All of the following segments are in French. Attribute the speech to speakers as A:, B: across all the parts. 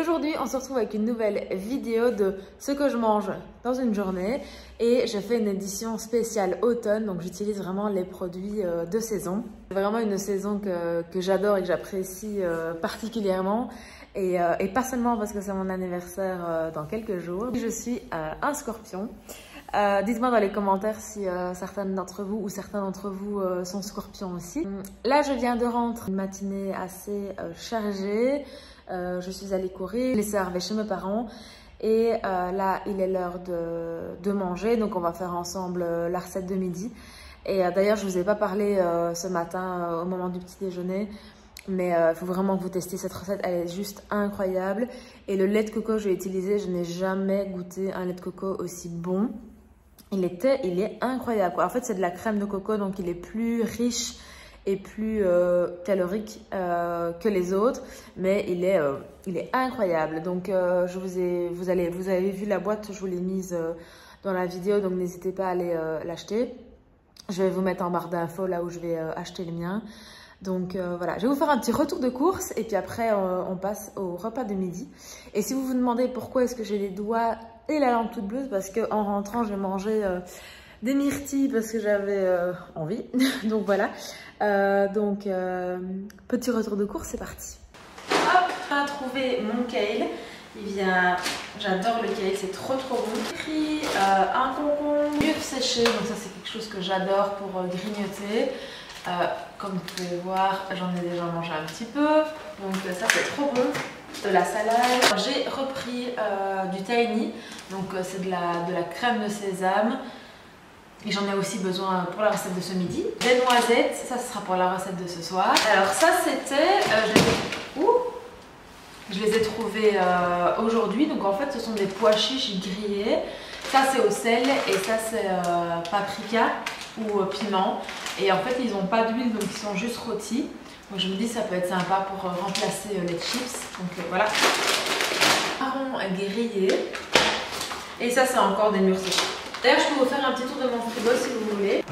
A: aujourd'hui on se retrouve avec une nouvelle vidéo de ce que je mange dans une journée et je fais une édition spéciale automne, donc j'utilise vraiment les produits de saison. C'est vraiment une saison que j'adore et que j'apprécie particulièrement et pas seulement parce que c'est mon anniversaire dans quelques jours. Je suis un scorpion. Dites-moi dans les commentaires si certaines d'entre vous ou certains d'entre vous sont scorpions aussi. Là, je viens de rentrer, une matinée assez chargée. Je suis allée courir, laisser Hervé chez mes parents. Et là, il est l'heure de manger. Donc, on va faire ensemble la recette de midi. Et d'ailleurs, je ne vous ai pas parlé ce matin au moment du petit déjeuner. Mais il faut vraiment que vous testiez cette recette, elle est juste incroyable. Et le lait de coco que je vais utiliser, je n'ai jamais goûté un lait de coco aussi bon. Il est incroyable, quoi. En fait, c'est de la crème de coco, donc il est plus riche et plus calorique que les autres, mais il est incroyable. Donc, vous avez vu la boîte, je vous l'ai mise dans la vidéo, donc n'hésitez pas à aller l'acheter. Je vais vous mettre en barre d'infos là où je vais acheter le mien. Donc voilà, je vais vous faire un petit retour de course et puis après on passe au repas de midi. Et si vous vous demandez pourquoi est-ce que j'ai les doigts et la langue toute bleue, parce qu'en rentrant j'ai mangé des myrtilles parce que j'avais envie. Donc voilà, petit retour de course, c'est parti. Hop, j'ai trouvé mon kale. J'adore le kale, c'est trop bon. J'ai pris un concombre mûr séché, donc ça c'est quelque chose que j'adore pour grignoter. Comme vous pouvez voir, j'en ai déjà mangé un petit peu, donc ça c'est trop bon. De la salade, j'ai repris du tahini, donc c'est de la crème de sésame. Et j'en ai aussi besoin pour la recette de ce midi. Des noisettes, ça ce sera pour la recette de ce soir. Alors ça c'était, je les ai trouvés aujourd'hui, donc en fait ce sont des pois chiches grillés. Ça c'est au sel et ça c'est paprika ou piment. Et en fait ils n'ont pas d'huile, donc ils sont juste rôtis. Donc je me dis ça peut être sympa pour remplacer les chips. Donc voilà. Marron grillé. Et ça c'est encore des mûres séchées. D'ailleurs je peux vous faire un petit tour de mon frigo si vous voulez.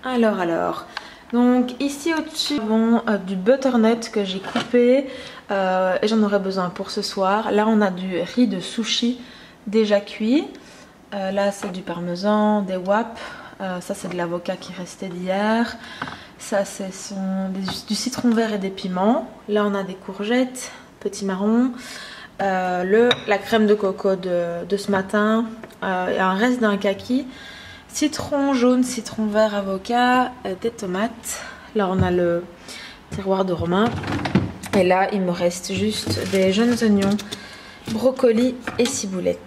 A: Alors. Donc ici au-dessus, nous avons du butternut que j'ai coupé et j'en aurai besoin pour ce soir. Là on a du riz de sushi déjà cuit. Là c'est du parmesan, des wap. Ça c'est de l'avocat qui restait d'hier. Ça c'est du citron vert et des piments. Là on a des courgettes, petits marrons. La crème de coco de ce matin. Un reste d'un kaki. Citron jaune, citron vert, avocat, des tomates. Là on a le terroir de Romain. Et là il me reste juste des jeunes oignons, brocolis et ciboulette.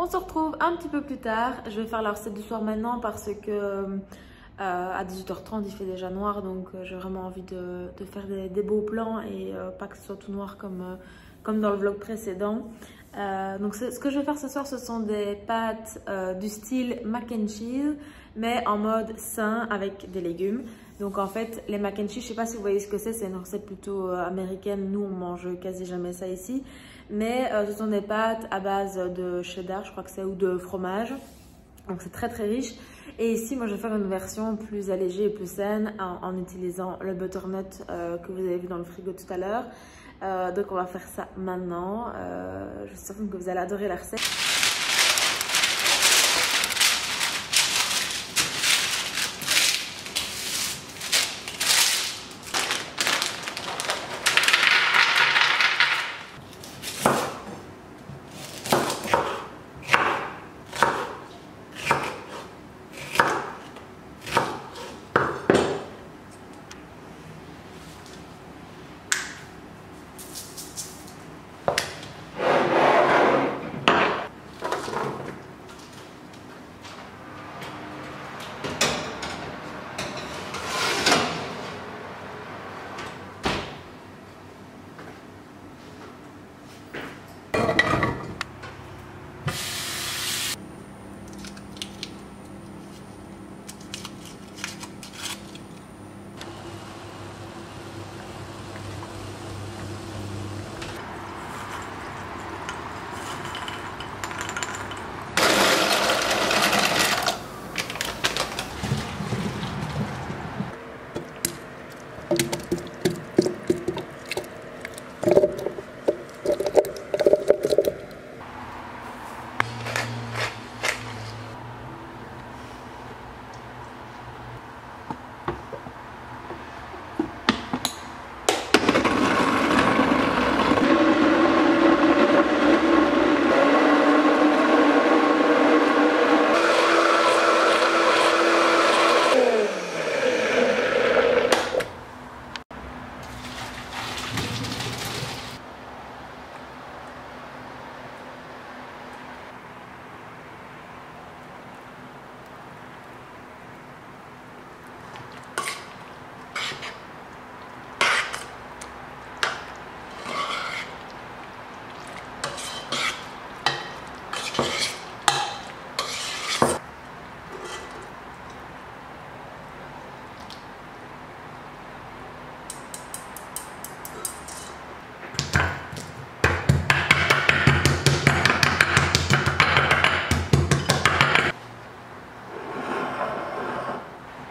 A: On se retrouve un petit peu plus tard. Je vais faire la recette du soir maintenant parce que à 18h30 il fait déjà noir, donc j'ai vraiment envie de faire des beaux plans et pas que ce soit tout noir comme dans le vlog précédent. Donc ce que je vais faire ce soir, ce sont des pâtes du style mac and cheese, mais en mode sain avec des légumes. Donc en fait, les mac and cheese, je sais pas si vous voyez ce que c'est une recette plutôt américaine. Nous, on mange quasi jamais ça ici. Mais ce sont des pâtes à base de cheddar, je crois que c'est, ou de fromage. Donc c'est très très riche. Et ici, moi, je vais faire une version plus allégée et plus saine en utilisant le butternut que vous avez vu dans le frigo tout à l'heure. Donc on va faire ça maintenant. Je suis certaine que vous allez adorer la recette.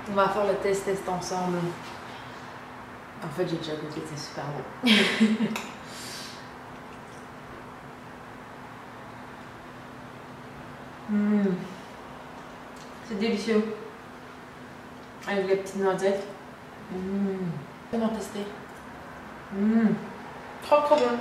A: On va faire le test ensemble. En fait, j'ai déjà goûté, c'est super bon. C'est délicieux. Avec les petites noisettes. Comment tester? Trop bon.